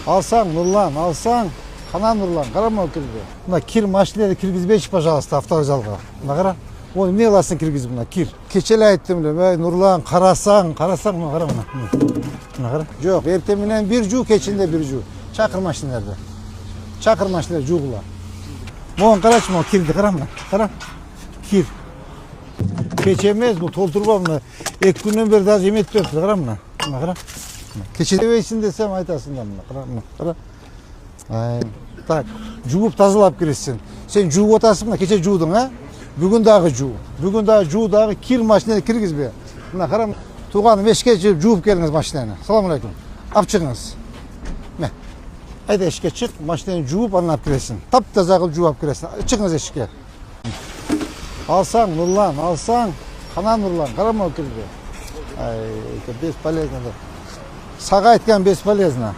Алсаң, Нурлан, алсаң. Қана Нурлан, қарама кірді. Мына кир машинаны кіргізбейші, пожалуйста, автовокзалға. Мына қара. Оны не аласың кіргізіп, мына кир. Кечелі айттым, Нурлан, қарасаң, мына қара, мына қара. Жоқ, ертеменен бір жу, кечінде бір жу. Чақыр машиналарды. Чақыр машиналарды жуғыла. Моған қарашы, моған кирді, қара мына. Қара. Кир. Keçe емес, бұл толтырба мына. 2 күннен бері даже еметпепті, қара мына. Мына қара. Keçе дейсің десем айтасың да мына. Қара, мына. Қара. Так, жуып тазалап кіресің. Сен жуып отасың, мына кеше жудың, а? Бүгін дағы жу. Бүгін дағы жу, дағы кир машинаны кіргізбе. Мына қарам, туғаным ешке жуып келіңіз машинаны. Салам алейкум. Ап шығыңыз. Мә. Айда ешке шық, машинаны жуып арнап кіресің. Тап таза қылып жуып кіресің. Шығыңыз ешке. Алсаң, Нурлан, алсаң. Қана Нурлан, қарама кірді. Бесполезно. Саға айтқан бесполезно.